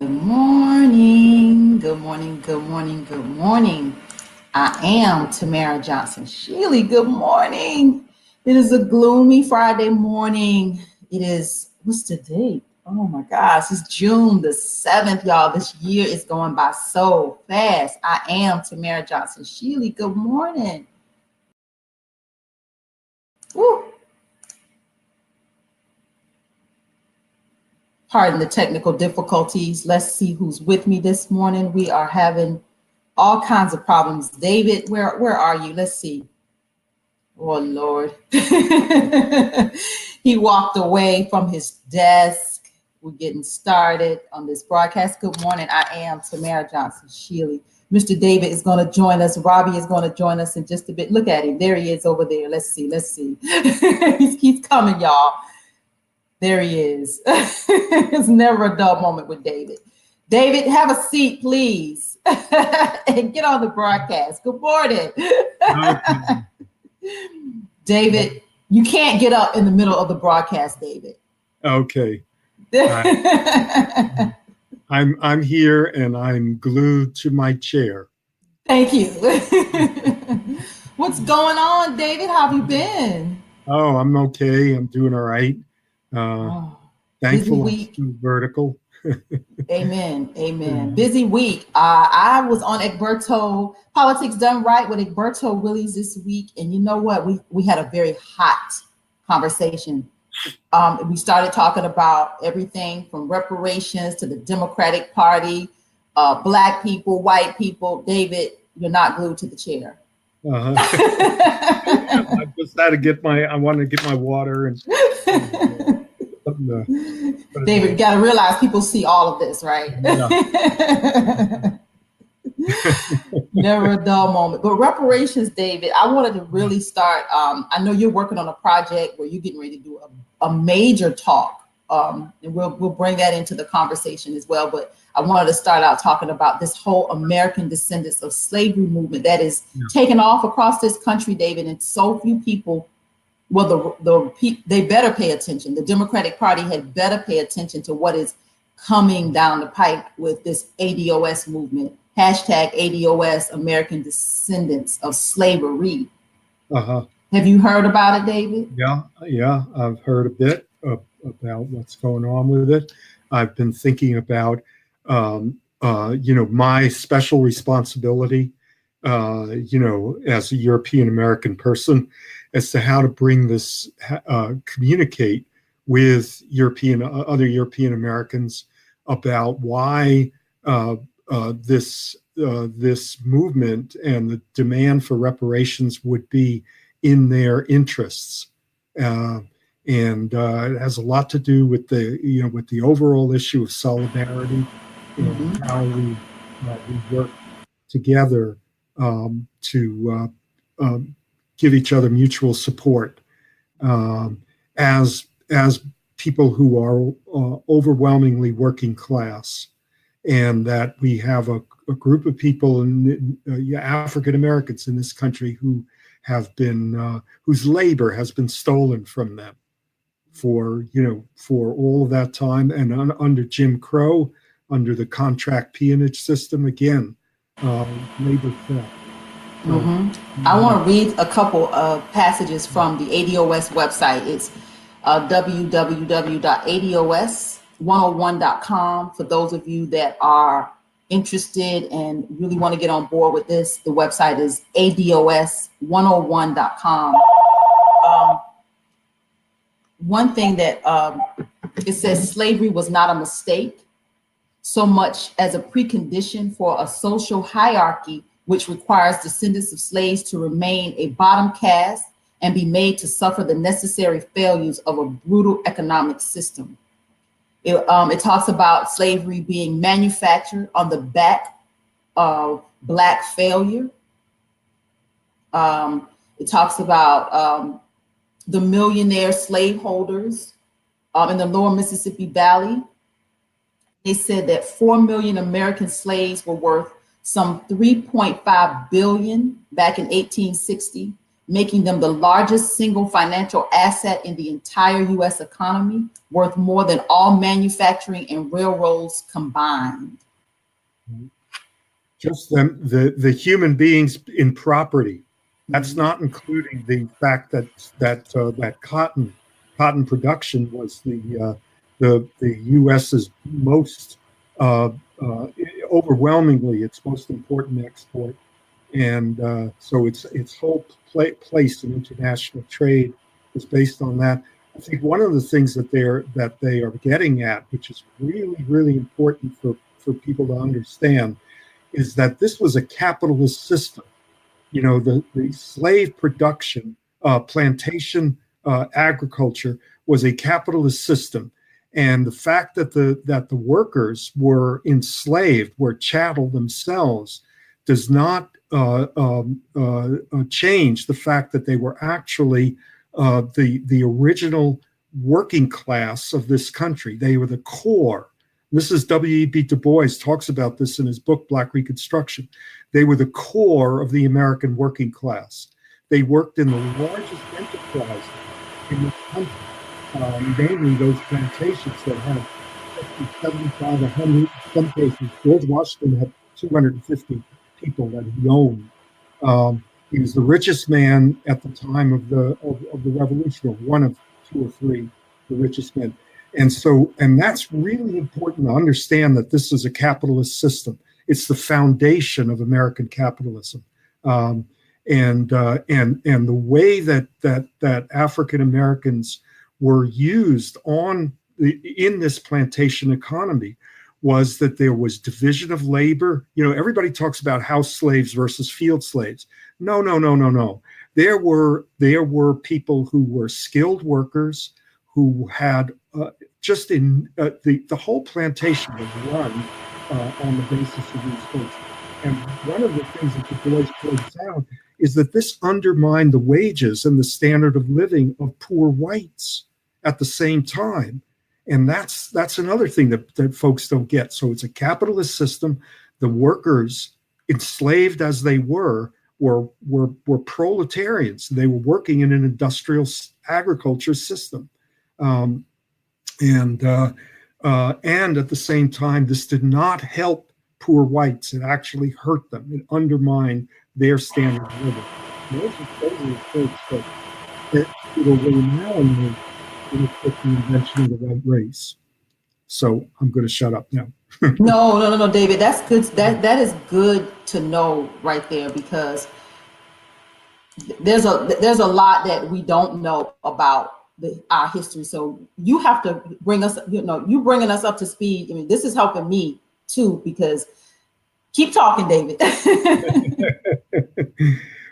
Good morning, good morning, good morning, good morning. I am Tamara Johnson Shealy. Good morning. It is a gloomy Friday morning. It is, what's the date? Oh my gosh, it's June the 7th, y'all. This year is going by so fast. I am Tamara Johnson Shealy. Good morning. Woo. Pardon the technical difficulties. Let's see who's with me this morning. We are having all kinds of problems. David, where are you? Let's see. Oh Lord. He walked away from his desk. We're getting started on this broadcast. Good morning. I am Tamara Johnson Shealy. Mr. David is going to join us. Robbie is going to join us in just a bit. Look at him. There he is over there. Let's see. He's coming, y'all. There he is. It's never a dull moment with David. David, have a seat, please, and get on the broadcast. Good morning. David, you can't get up in the middle of the broadcast, David. Okay. I'm here and I'm glued to my chair. Thank you. What's going on, David? How have you been? Oh, I'm okay. I'm doing all right. Thankful I'm still vertical. Amen. Amen. Busy week. I was on Egberto Politics Done Right with Egberto Willies this week, and you know what? We had a very hot conversation. We started talking about everything from reparations to the Democratic Party, Black people, white people. David, you're not glued to the chair. I just had to get I wanted to get my water and. David, you got to realize people see all of this, right? Yeah. Never a dull moment. But reparations, David, I wanted to really start. I know you're working on a project where you're getting ready to do a major talk, and we'll bring that into the conversation as well. But I wanted to start out talking about this whole American descendants of slavery movement that is taken off across this country, David, and so few people. Well, they better pay attention. The Democratic Party had better pay attention to what is coming down the pipe with this ADOS movement. Hashtag ADOS, American Descendants of Slavery. Have you heard about it, David? Yeah, I've heard a bit about what's going on with it. I've been thinking about, my special responsibility, as a European American person, as to how to bring this, communicate with other European Americans about why this movement and the demand for reparations would be in their interests, and it has a lot to do with the overall issue of solidarity and how we work together to give each other mutual support as people who are overwhelmingly working class, and that we have a group of people, African Americans in this country, who have been whose labor has been stolen from them for all of that time, and under Jim Crow, under the contract peonage system, again, labor theft. I want to read a couple of passages from the ADOS website. It's www.ados101.com. For those of you that are interested and really want to get on board with this, the website is ados101.com. One thing that it says, slavery was not a mistake so much as a precondition for a social hierarchy which requires descendants of slaves to remain a bottom caste and be made to suffer the necessary failures of a brutal economic system. It talks about slavery being manufactured on the back of Black failure. It talks about the millionaire slaveholders in the lower Mississippi Valley. They said that 4 million American slaves were worth some 3.5 billion back in 1860, making them the largest single financial asset in the entire U.S. economy, worth more than all manufacturing and railroads combined. Just the human beings in property. That's not including the fact that cotton production was the U.S.'s most overwhelmingly its most important export, and so its whole place in international trade is based on that. I think one of the things that they are getting at, which is really important for people to understand, is that this was a capitalist system. You know, the slave production, plantation agriculture was a capitalist system, and the fact that the workers were enslaved, were chattel themselves, does not change the fact that they were actually the original working class of this country. They were the core. This is W.E.B. Du Bois talks about this in his book, Black Reconstruction. They were the core of the American working class. They worked in the largest enterprises in the country, namely those plantations that had 50, 75, 100, in some cases. George Washington had 250 people that he owned. He was the richest man at the time of the Revolution, or one of two or three, the richest men. And that's really important to understand, that this is a capitalist system. It's the foundation of American capitalism, and the way that African Americans were used in this plantation economy was that there was division of labor. You know, everybody talks about house slaves versus field slaves. No. There were people who were skilled workers who had just in the whole plantation was run on the basis of these folks. And one of the things that Du Bois points out is that this undermined the wages and the standard of living of poor whites at the same time. And that's another thing that folks don't get. So it's a capitalist system. The workers, enslaved as they were proletarians. They were working in an industrial agriculture system. And at the same time, this did not help poor whites. It actually hurt them. It undermined their standard of living. Those are the folks that were now in the invention of the white race. So I'm going to shut up now. No, David. That's good. That is good to know right there, because there's a lot that we don't know about our history. So you have to bring us, you bringing us up to speed. I mean, this is helping me too, because keep talking, David.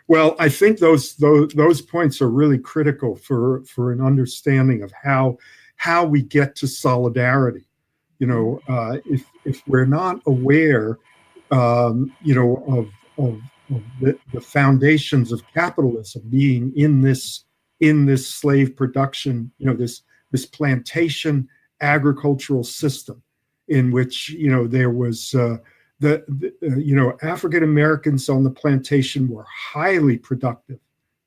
Well, I think those points are really critical for an understanding of how we get to solidarity. You know, if we're not aware, of the foundations of capitalism being in this slave production, this plantation agricultural system, in which there was African Americans on the plantation were highly productive,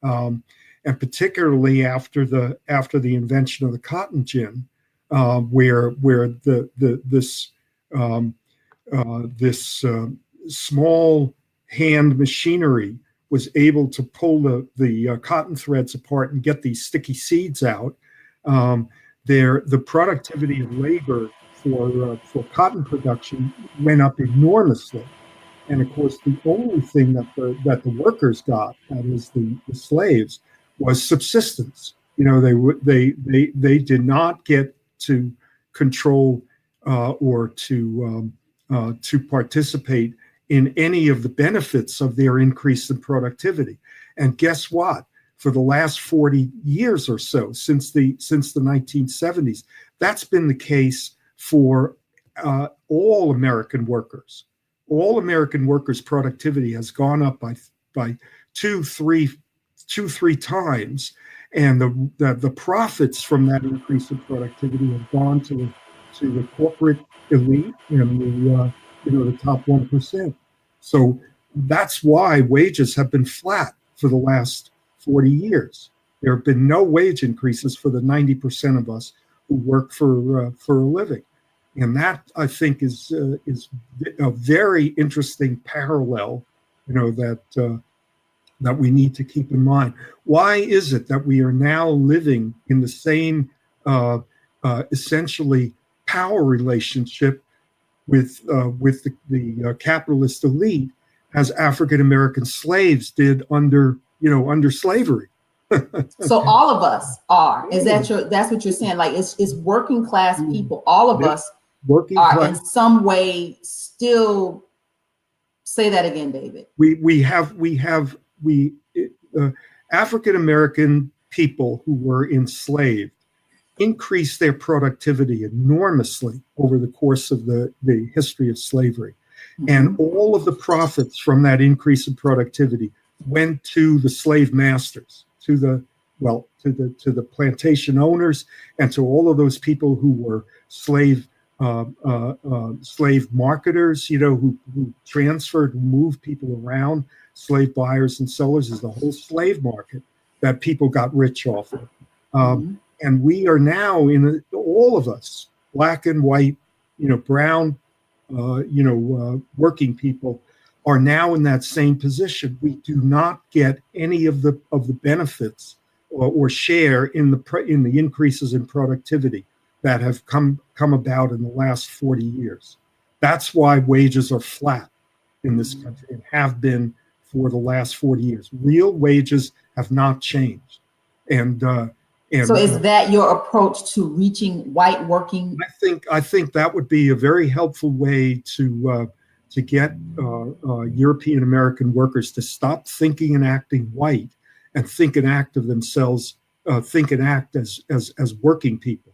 and particularly after the invention of the cotton gin, where this small hand machinery was able to pull the cotton threads apart and get these sticky seeds out. The productivity of labor for cotton production went up enormously, and of course the only thing that the workers got, that is the slaves, was subsistence. They did not get to control or to participate in any of the benefits of their increase in productivity. And guess what? For the last 40 years or so, since the 1970s, that's been the case for all American workers. All American workers' productivity has gone up by two, three times, and the profits from that increase in productivity have gone to the corporate elite and the top 1%. So that's why wages have been flat for the last 40 years. There have been no wage increases for the 90% of us who work for a living. And that, I think, is a very interesting parallel, that we need to keep in mind. Why is it that we are now living in the same essentially power relationship with the capitalist elite as African American slaves did under slavery? So all of us are. That's what you're saying? Like it's working class people. All of us are in some way still. Say that again, David. We have African American people who were enslaved increased their productivity enormously over the course of the history of slavery. Mm-hmm. And all of the profits from that increase in productivity went to the slave masters, to the plantation owners, and to all of those people who were slave marketers, who transferred, moved people around, slave buyers and sellers. Is the whole slave market that people got rich off of. And we are now all of us, black and white, brown, working people, are now in that same position. We do not get any of the benefits or share in the increases in productivity that have come about in the last 40 years. That's why wages are flat in this country and have been for the last 40 years. Real wages have not changed. And so is that your approach to reaching white working? I think that would be a very helpful way to get European American workers to stop thinking and acting white and think and act of themselves, think and act as working people.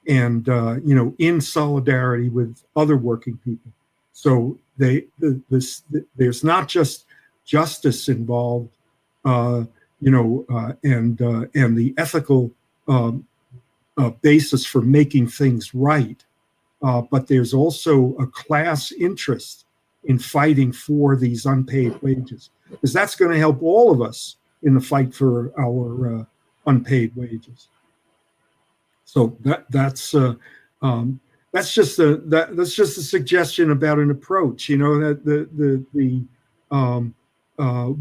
In solidarity with other working people. So there's not just justice involved, and the ethical basis for making things right, but there's also a class interest in fighting for these unpaid wages, because that's going to help all of us in the fight for our unpaid wages. So that's just a suggestion about an approach. That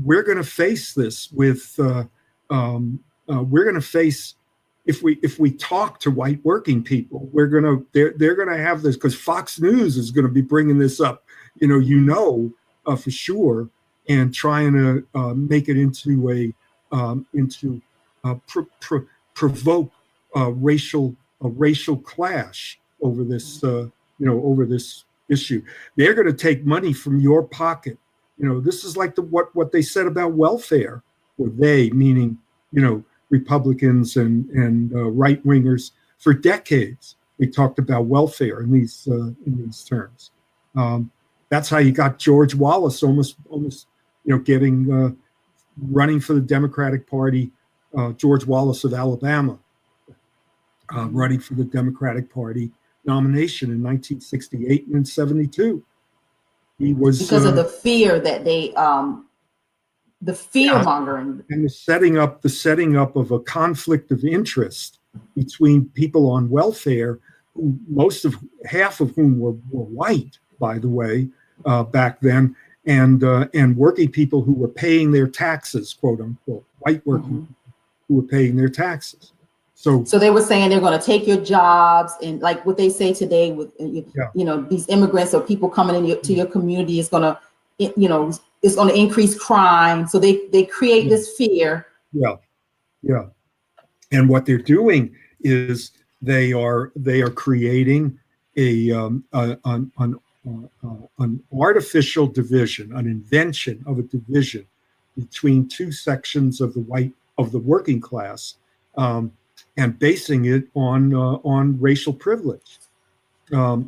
we're going to face this with we're going to face, if we talk to white working people, they're going to have this, because Fox News is going to be bringing this up, for sure, and trying to make it into provoke a racial clash over this over this issue. They're going to take money from your pocket. This is like what they said about welfare, or they, meaning Republicans and right wingers, for decades. We talked about welfare in these terms. That's how you got George Wallace almost getting running for the Democratic Party. George Wallace of Alabama. Running for the Democratic Party nomination in 1968 and 72. He was because of the fear that they, the fear mongering, and the setting up of a conflict of interest between people on welfare, who half of whom were white, by the way, back then, and working people who were paying their taxes, quote unquote, white working people who were paying their taxes. So they were saying they're going to take your jobs, and like what they say today with these immigrants or people coming into your community is going to it's going to increase crime. So they create this fear. Yeah. And what they're doing is they are creating an artificial division, an invention of a division between two sections of the working class. And basing it on racial privilege, so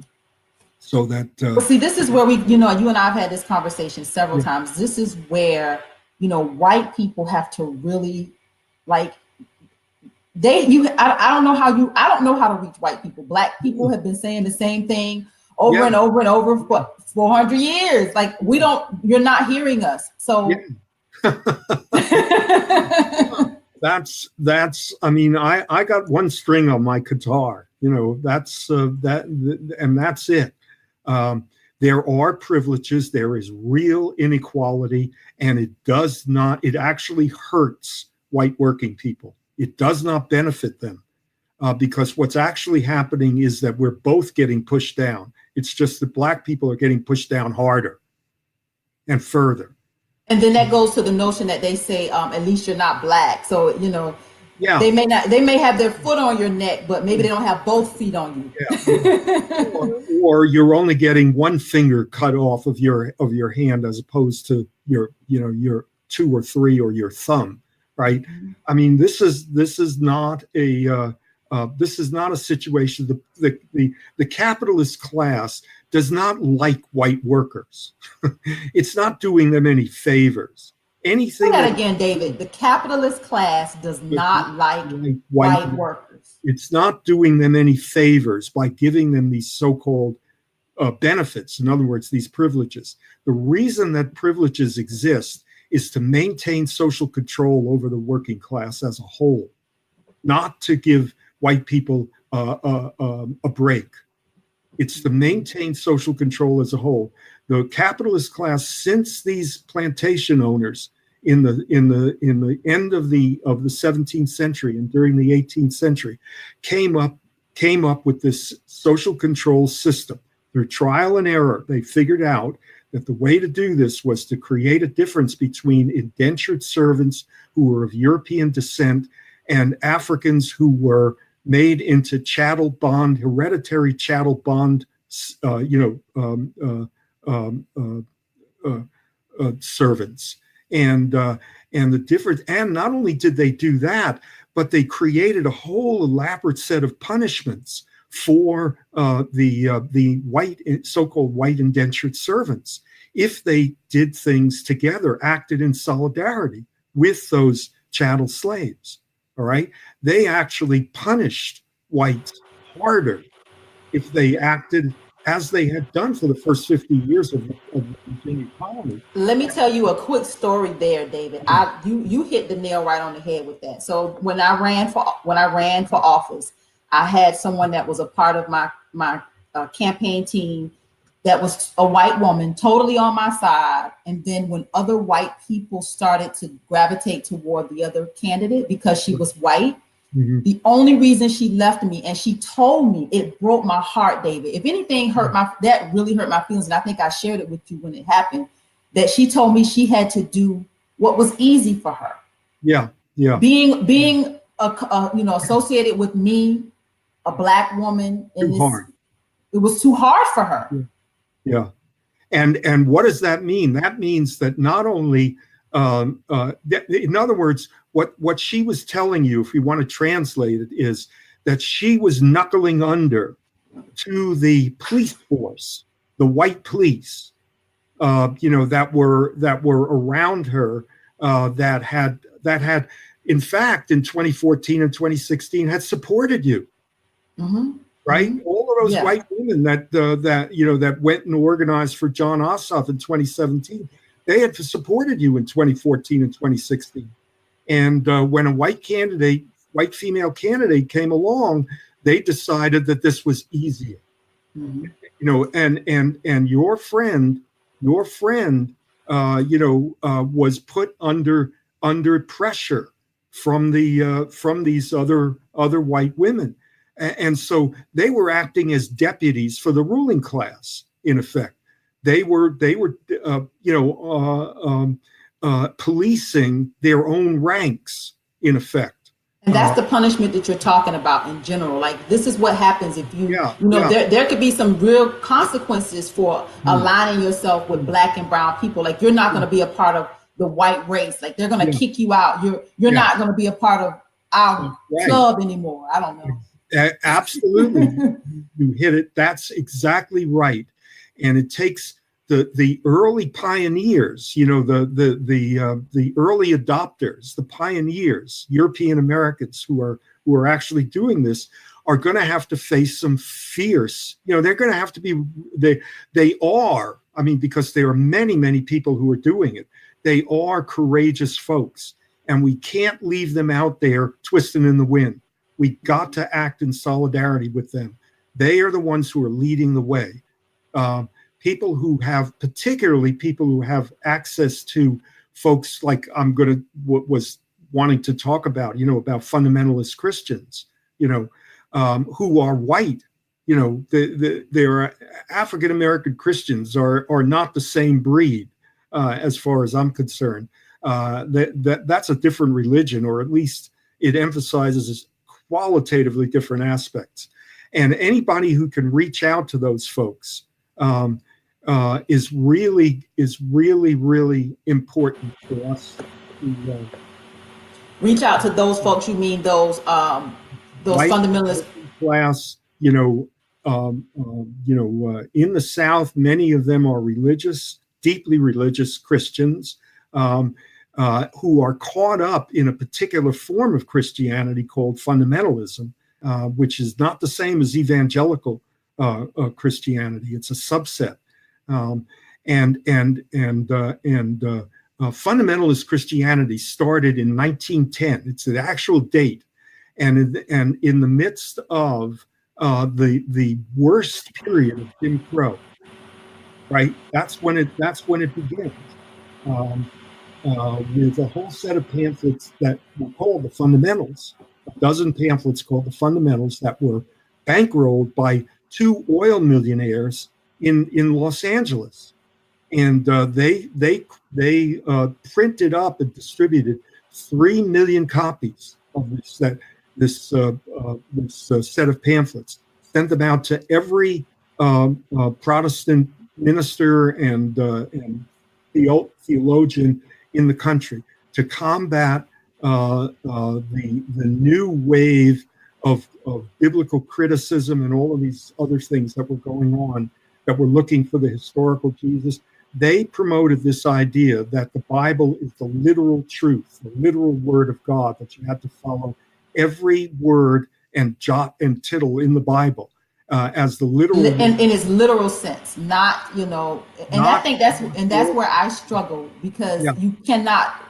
that. See, this is where you and I have had this conversation several times. This is where white people have to really, like, I don't know how to reach white people. Black people have been saying the same thing over and over and over for 400 years. Like, you're not hearing us. So That's I mean, I got one string on my guitar, that's and that's it. There are privileges, there is real inequality, and it actually hurts white working people. It does not benefit them, because what's actually happening is that we're both getting pushed down. It's just that Black people are getting pushed down harder and further. And then that goes to the notion that they say, at least you're not Black. So, Yeah. they may have their foot on your neck, but maybe they don't have both feet on you. Yeah. or you're only getting one finger cut off of your hand as opposed to your 2 or 3 or your thumb, right? Mm-hmm. I mean, this is not a situation. The capitalist class does not like white workers. It's not doing them any favors. Anything. Say that again, David. The capitalist class does not like white workers. It's not doing them any favors by giving them these so-called benefits. In other words, these privileges. The reason that privileges exist is to maintain social control over the working class as a whole, not to give white people a break. It's to maintain social control as a whole. The capitalist class, since these plantation owners in the end of the 17th century and during the 18th century, came up with this social control system. Through trial and error, they figured out that the way to do this was to create a difference between indentured servants who were of European descent and Africans who were made into hereditary chattel bond, servants. And the difference, and not only did they do that, but they created a whole elaborate set of punishments for the so-called white indentured servants if they did things together, acted in solidarity with those chattel slaves. All right, they actually punished whites harder if they acted as they had done for the first 50 years of the Virginia colony. Let me tell you a quick story there, David. You hit the nail right on the head with that. So when I ran for office, I had someone that was a part of my campaign team that was a white woman, totally on my side. And then when other white people started to gravitate toward the other candidate because she was white, mm-hmm. The only reason she left me, and she told me, it broke my heart, David. If anything that really hurt my feelings, and I think I shared it with you when it happened, that she told me she had to do what was easy for her. Yeah, yeah. Being associated with me, a Black woman, it was too hard for her. Yeah. Yeah. And what does that mean? That means that not only, in other words, what she was telling you, if we want to translate it, is that she was knuckling under to the police force, the white police, that were around her, that had, in fact, in 2014 and 2016, had supported you. Mm-hmm. Right, mm-hmm. All of those white women that went and organized for Jon Ossoff in 2017, they had supported you in 2014 and 2016. And when a white female candidate came along, they decided that this was easier. Mm-hmm. And your friend, was put under pressure from these other white women. And so they were acting as deputies for the ruling class, in effect. They were policing their own ranks, in effect. And that's the punishment that you're talking about in general. Like, this is what happens if there could be some real consequences for aligning yourself with Black and brown people. Like, you're not going to be a part of the white race. Like, they're going to kick you out. You're not going to be a part of our club anymore. I don't know. Absolutely. You hit it. That's exactly right. And it takes the early pioneers, the early adopters, the pioneers, European Americans who are actually doing this, are going to have to face some fierce, they're going to have to be, they are, I mean, because there are many, many people who are doing it. They are courageous folks, and we can't leave them out there twisting in the wind. We got to act in solidarity with them. They are the ones who are leading the way. People who have, particularly people who have access to folks like was wanting to talk about, about fundamentalist Christians, who are white. Their African American Christians are not the same breed, as far as I'm concerned. That's a different religion, or at least it emphasizes qualitatively different aspects. And anybody who can reach out to those folks is really, really important for us to reach out to those folks. You mean those fundamentalist class? In the South, many of them are religious, deeply religious Christians who are caught up in a particular form of Christianity called fundamentalism, which is not the same as evangelical Christianity. It's a subset, fundamentalist Christianity started in 1910. It's the actual date, and in the midst of the worst period of Jim Crow, right? That's when it begins, with a whole set of pamphlets that were called the Fundamentals, a dozen pamphlets called the Fundamentals that were bankrolled by two oil millionaires in Los Angeles, and they printed up and distributed 3 million copies of this set of pamphlets, sent them out to every Protestant minister and theologian in the country to combat the new wave of biblical criticism and all of these other things that were going on, that were looking for the historical Jesus. They promoted this idea that the Bible is the literal truth, the literal word of God, that you had to follow every word and jot and tittle in the Bible as the literal in its literal sense, not, I think that's where I struggle, because you cannot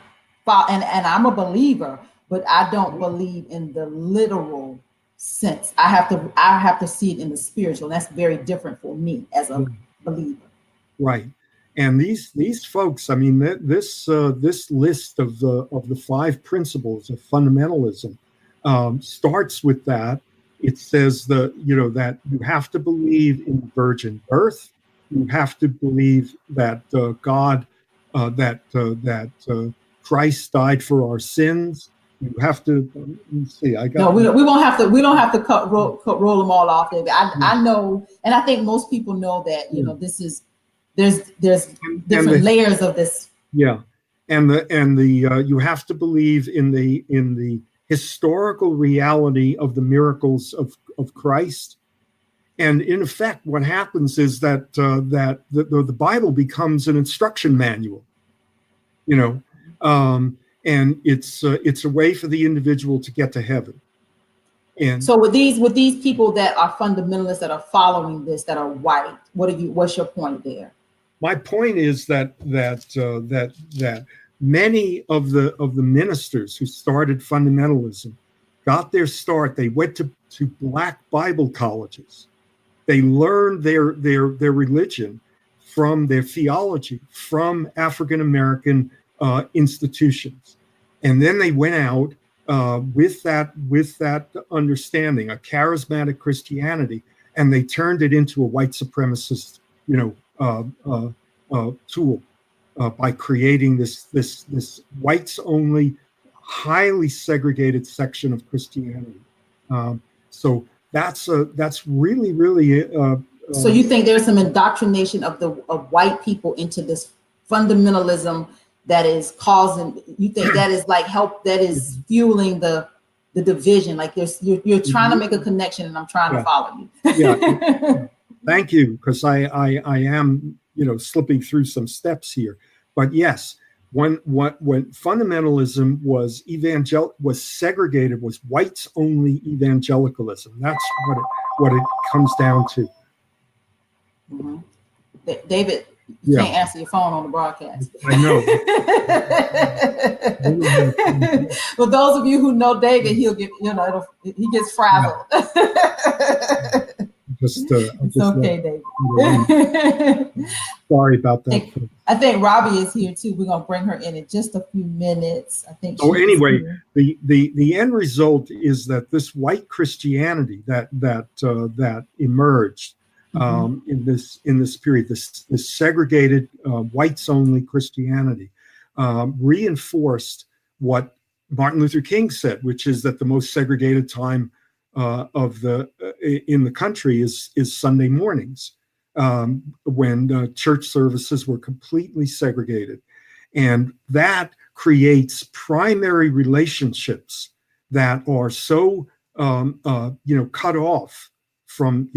follow, and I'm a believer, but I don't believe in the literal sense. I have to see it in the spiritual. And that's very different for me as a believer. Right. And these folks, I mean, this list of the 5 principles of fundamentalism starts with that. It says that you have to believe in the virgin birth. You have to believe that Christ died for our sins. You have to. Let me see. We won't have to. We don't have to roll them all off, David. I know, and I think most people know that. This is there's different layers of this. Yeah, and you have to believe in the historical reality of the miracles of Christ. And in effect, what happens is that the Bible becomes an instruction manual, and it's a way for the individual to get to heaven. And so with these people that are fundamentalists, that are following this, that are white, what's your point there? My point is that many of the ministers who started fundamentalism got their start. They went to black Bible colleges. They learned their religion from their theology from African American institutions, and then they went out with that understanding, a charismatic Christianity, and they turned it into a white supremacist, tool by creating this whites only, highly segregated section of Christianity. So that's really. So you think there's some indoctrination of white people into this fundamentalism that is causing? You think that is that is fueling the division? Like you're trying to make a connection, and I'm trying to follow you. Yeah. Thank you, because I am slipping through some steps here. But yes, when fundamentalism was segregated, was whites only evangelicalism. That's what it comes down to. Mm-hmm. David, You can't answer your phone on the broadcast. I know. For those of you who know David, he'll get, he gets frazzled. It's okay, David. Sorry about that. I think Robbie is here too. We're gonna bring her in just a few minutes. I think. Anyway, the end result is that this white Christianity that emerged in this period, this segregated whites only Christianity, reinforced what Martin Luther King said, which is that the most segregated time in the country is Sunday mornings, when church services were completely segregated, and that creates primary relationships that are so cut off from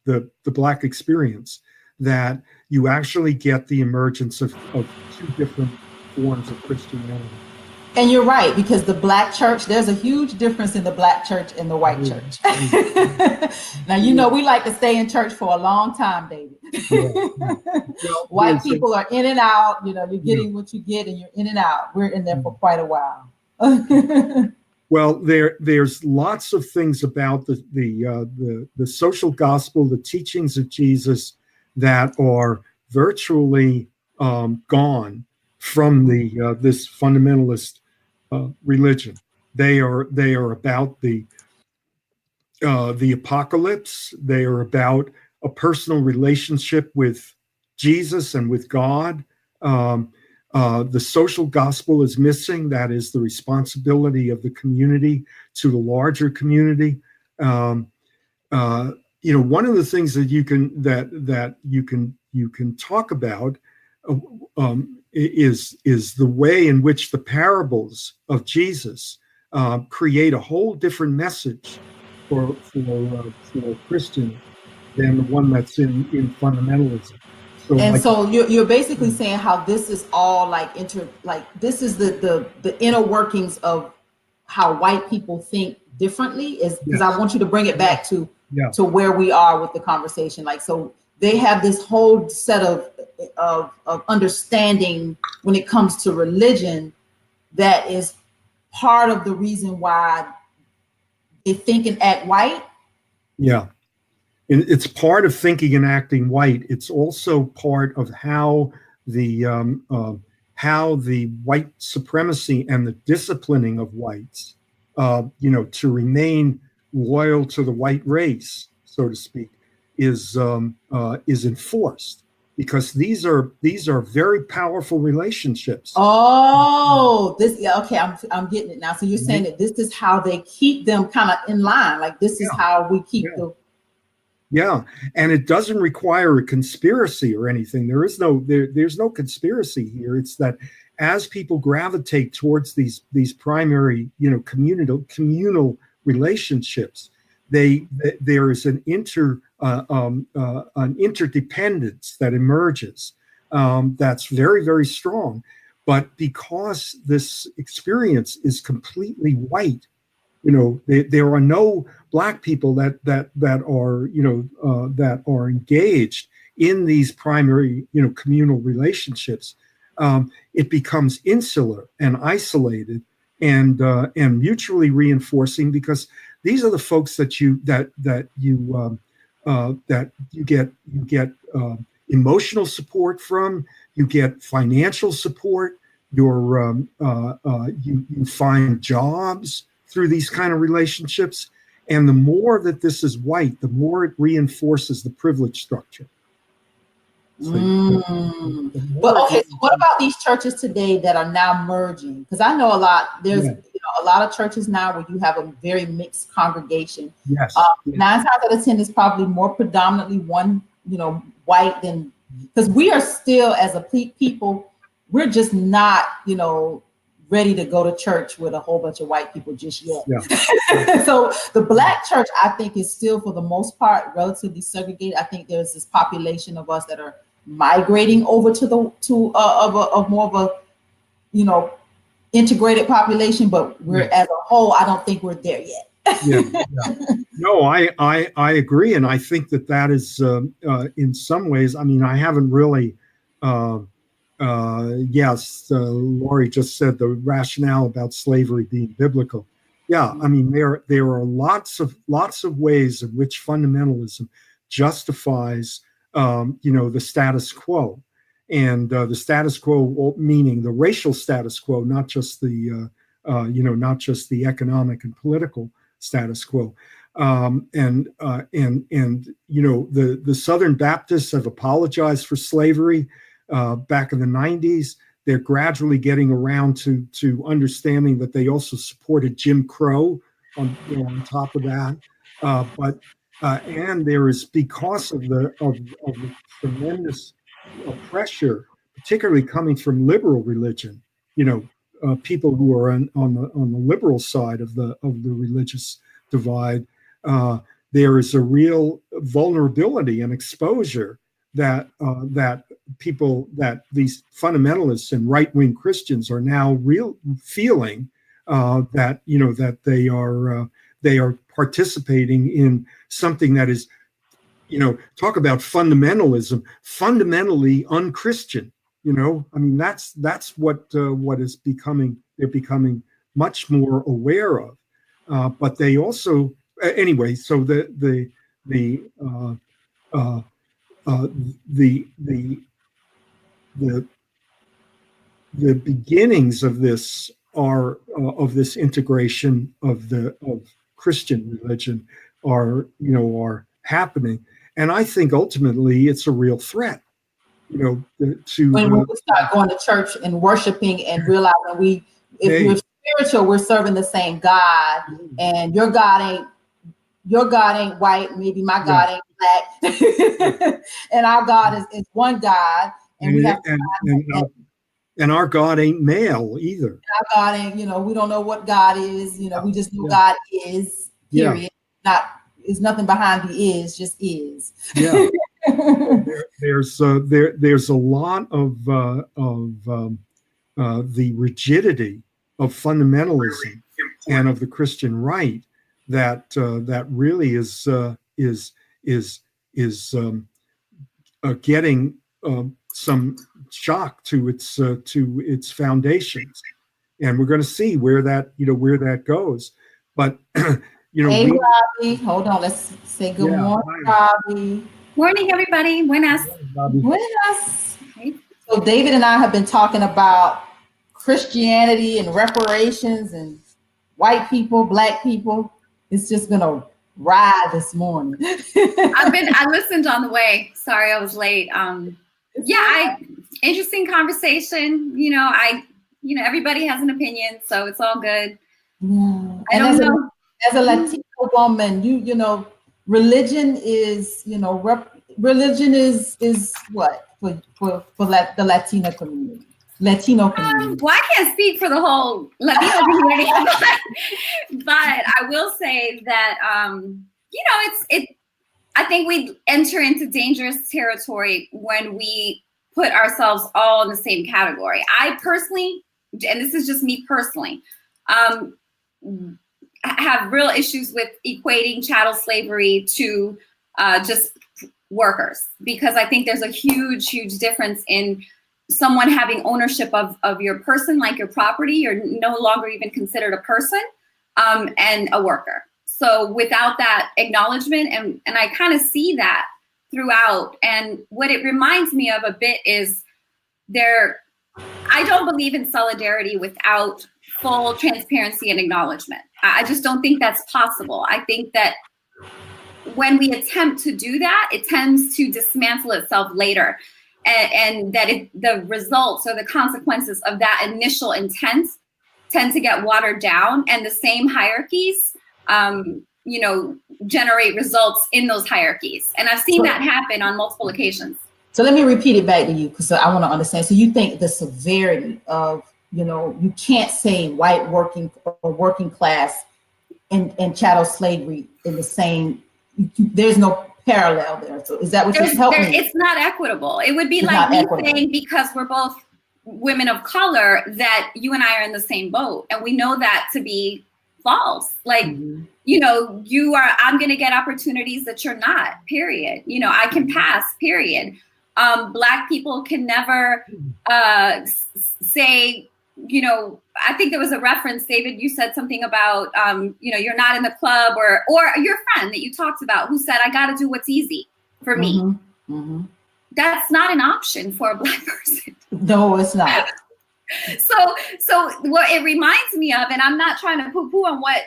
the Black experience that you actually get the emergence of two different forms of Christianity. And you're right, because the Black church, there's a huge difference in the Black church and the white church. Now, we like to stay in church for a long time, David. White people are in and out, you're getting what you get and you're in and out. We're in there for quite a while. Well, there's lots of things about the social gospel, the teachings of Jesus, that are virtually gone from this fundamentalist religion. They are about the apocalypse. They are about a personal relationship with Jesus and with God. The social gospel is missing. That is the responsibility of the community to the larger community. One of the things that you can talk about is the way in which the parables of Jesus create a whole different message for Christians than the one that's in fundamentalism. So you're basically saying how this is all this is the inner workings of how white people think differently, because I want you to bring it back to where we are with the conversation. So they have this whole set of understanding when it comes to religion that is part of the reason why they think and act white. Yeah. It's part of thinking and acting white. It's also part of how the white supremacy and the disciplining of whites, to remain loyal to the white race, so to speak, is enforced, because these are very powerful relationships. Oh, okay. I'm getting it now. So you're saying that this is how they keep them kind of in line. This is how we keep the. Yeah, and it doesn't require a conspiracy or anything. There's no conspiracy here. It's that as people gravitate towards these primary, communal relationships, there is an interdependence that emerges that's very, very strong. But because this experience is completely white, there are no Black people that are engaged in these primary, communal relationships. It becomes insular and isolated and mutually reinforcing, because these are the folks that you get emotional support from, you get financial support, you find jobs through these kind of relationships. And the more that this is white, the more it reinforces the privilege structure. But okay, so what about these churches today that are now merging? Because I know there's a lot of churches now where you have a very mixed congregation. Yes. 9 times out of 10 is probably more predominantly white than, because we are still, as a people, we're just not, ready to go to church with a whole bunch of white people just yet. Yeah. So the Black church, I think, is still, for the most part, relatively segregated. I think there's this population of us that are migrating over to more of a integrated population, but we're as a whole, I don't think we're there yet. Yeah, yeah. No, I agree, and I think that is in some ways. I mean, I haven't really. Yes, Lori just said the rationale about slavery being biblical. Yeah, I mean there are lots of ways in which fundamentalism justifies the status quo, and the status quo meaning the racial status quo, not just the not just the economic and political status quo. The Southern Baptists have apologized for slavery back in the 90s. They're gradually getting around to understanding that they also supported Jim Crow on top of that. And there is, because of the tremendous pressure, particularly coming from liberal religion, people who are on the liberal side of the religious divide, there is a real vulnerability and exposure that these fundamentalists and right-wing Christians are now feeling that they are participating in something that is, talk about fundamentalism, fundamentally unchristian. I mean, that's what is becoming. They're becoming much more aware of. But they also, anyway. So the beginnings of this are of this integration of Christian religion are happening, and I think ultimately it's a real threat. To when we start going to church and worshiping and realizing if we're spiritual, we're serving the same God, and your God ain't white, maybe my God ain't black, and our God is one God, and our God ain't male either. Our God ain't, we don't know what God is, we just know God is, period. There's nothing behind the is, just is. Yeah. There's a lot of the rigidity of fundamentalism and of the Christian right that really is getting some shock to its foundations, and we're going to see where that goes. But hey, Robbie, hold on. Let's say good morning, Robbie. Morning, everybody. Buenas. Buenas. So David and I have been talking about Christianity and reparations and white people, black people. It's just gonna ride this morning. I listened on the way. Sorry, I was late. Interesting conversation. Everybody has an opinion, so it's all good. Yeah. As a Latino woman, religion is, religion is what for the Latino community. Well, I can't speak for the whole Latino community, but I will say that I think we enter into dangerous territory when we put ourselves all in the same category. I personally, and this is just me personally, have real issues with equating chattel slavery to just workers, because I think there's a huge difference in someone having ownership of your person, like your property. You're no longer even considered a person, and a worker. So without that acknowledgement, and I kind of see that throughout. And what it reminds me of a bit is I don't believe in solidarity without full transparency and acknowledgement. I just don't think that's possible. I think that when we attempt to do that, it tends to dismantle itself later, and that the results or the consequences of that initial intent tend to get watered down, and the same hierarchies, generate results in those hierarchies. And I've seen that happen on multiple occasions. So let me repeat it back to you, because I want to understand. So you think the severity of, you can't say white working or working class and chattel slavery in the same, there's no parallel there. So is that what you're helping me? It's not equitable. It would be like me saying, because we're both women of color, that you and I are in the same boat. And we know that to be false. Like, Mhm. you know, I'm going to get opportunities that you're not, period. You know, I can pass, period. Black people can never say, you know, I think there was a reference, David, you said something about, you know, you're not in the club, or your friend that you talked about who said, I got to do what's easy for me. Mm-hmm. Mm-hmm. That's not an option for a Black person. No, it's not. So what it reminds me of, and I'm not trying to poo-poo on what,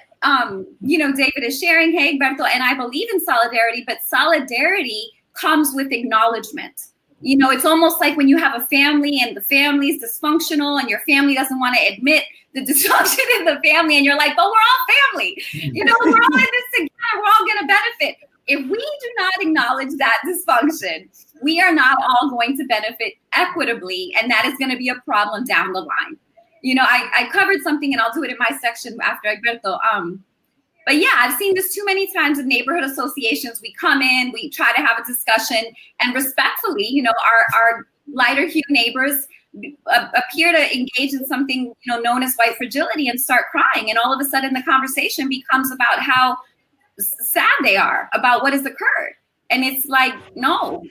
you know, David is sharing, hey, Berto, and I believe in solidarity, but solidarity comes with acknowledgement. You know, it's almost like when you have a family and the family is dysfunctional and your family doesn't want to admit the dysfunction in the family, and you're like, but we're all family. You know, we're all in this together. We're all going to benefit. If we do not acknowledge that dysfunction, we are not all going to benefit equitably, and that is going to be a problem down the line. You know, I covered something, and I'll do it in my section after Alberto. But yeah, I've seen this too many times in neighborhood associations. We come in, we try to have a discussion, and respectfully, you know, our lighter hued neighbors appear to engage in something, you know, known as white fragility, and start crying. And all of a sudden the conversation becomes about how sad they are about what has occurred. And it's like, no,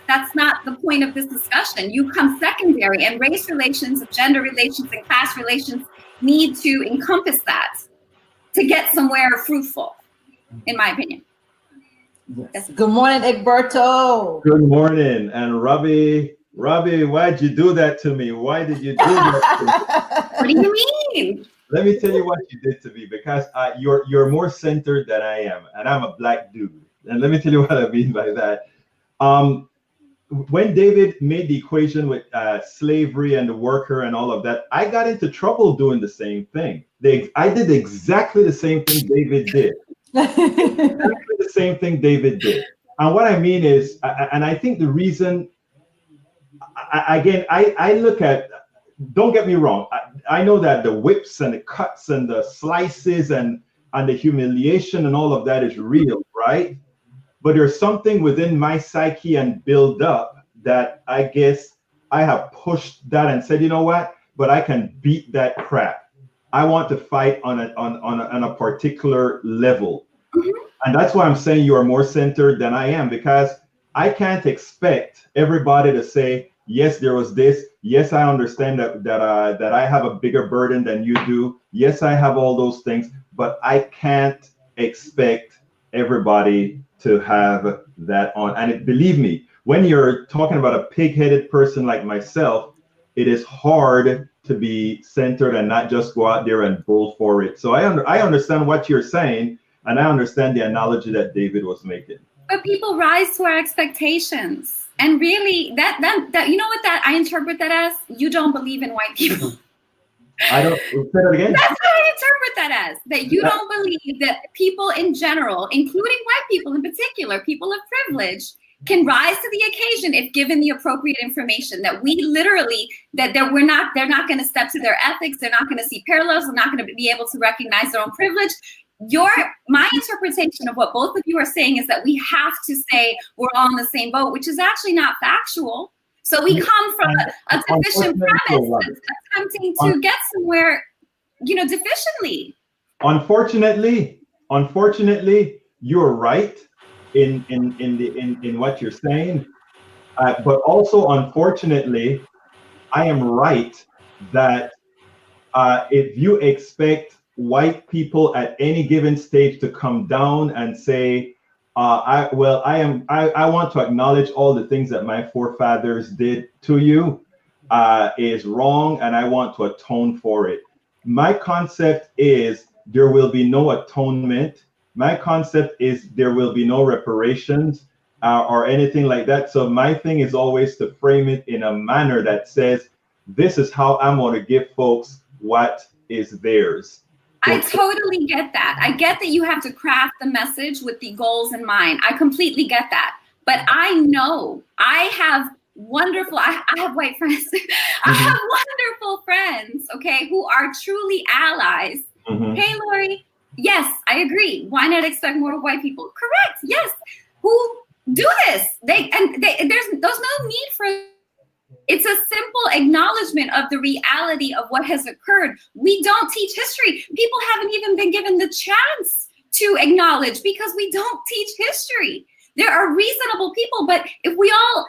that's not the point of this discussion. You come secondary, and race relations, gender relations, and class relations need to encompass that to get somewhere fruitful, in my opinion. Yes. Good morning, Egberto. Good morning. And Robbie, why'd you do that to me? Why did you do that to me? What do you mean? Let me tell you what you did to me, because you're more centered than I am, and I'm a Black dude. And let me tell you what I mean by that. When David made the equation with slavery and the worker and all of that, I got into trouble doing the same thing. I did exactly the same thing David did. Exactly the same thing David did. And what I mean is, and I think the reason, I look at, don't get me wrong, I know that the whips and the cuts and the slices and the humiliation and all of that is real, right? But there's something within my psyche and build up that I guess I have pushed that and said, you know what? But I can beat that crap. I want to fight on a particular level. Mm-hmm. And that's why I'm saying you are more centered than I am, because I can't expect everybody to say, yes, there was this. Yes, I understand that I have a bigger burden than you do. Yes, I have all those things, but I can't expect everybody to have that on. And believe me, when you're talking about a pig-headed person like myself, it is hard to be centered and not just go out there and bull for it. So I understand what you're saying, and I understand the analogy that David was making. But people rise to our expectations. And really, that you know what that I interpret that as? You don't believe in white people. I don't say that again. That's what I interpret that as. That you don't believe that people in general, including white people in particular, people of privilege, can rise to the occasion if given the appropriate information. That we literally, they're not going to step to their ethics. They're not going to see parallels. They're not going to be able to recognize their own privilege. My interpretation of what both of you are saying is that we have to say we're all in the same boat, which is actually not factual. So we come from a deficient premise that's attempting to get somewhere, you know, deficiently. Unfortunately, you're right in what you're saying, but also unfortunately, I am right that if you expect white people at any given stage to come down and say, I want to acknowledge all the things that my forefathers did to you is wrong, and I want to atone for it. My concept is there will be no atonement. My concept is there will be no reparations or anything like that. So my thing is always to frame it in a manner that says, this is how I'm going to give folks what is theirs. I totally get that. I get that you have to craft the message with the goals in mind. I completely get that. But I know I have wonderful, I have white friends. I have wonderful friends, okay, who are truly allies. Hey, Lori, yes, I agree. Why not expect more of white people? Correct, yes. Who do this? There's no need for, it's a simple acknowledgement of the reality of what has occurred. We don't teach history. People haven't even been given the chance to acknowledge because we don't teach history. There are reasonable people, but if we all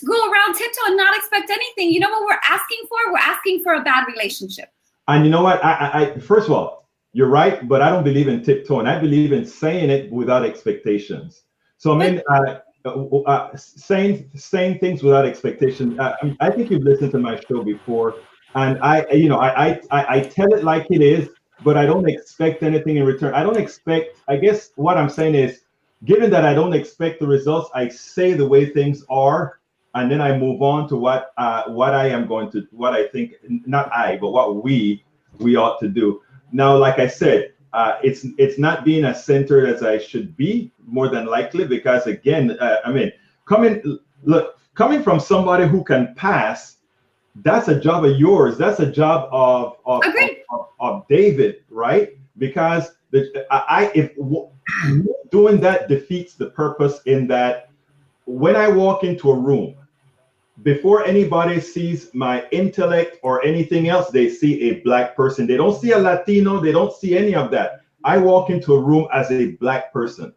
go around tiptoe and not expect anything, you know what we're asking for? We're asking for a bad relationship. And you know what? I first of all, you're right, but I don't believe in tiptoe, and I believe in saying it without expectations. So I mean, saying things without expectation. I think you've listened to my show before, and I tell it like it is, but I don't expect anything in return. I don't expect. I guess what I'm saying is, given that I don't expect the results, I say the way things are, and then I move on to what I think, not I, but what we ought to do. Now, like I said, it's not being as centered as I should be, more than likely, because again, coming from somebody who can pass, that's a job of yours. That's a job of David, right? Because if doing that defeats the purpose, in that when I walk into a room, before anybody sees my intellect or anything else, they see a Black person. They don't see a Latino. They don't see any of that. I walk into a room as a Black person.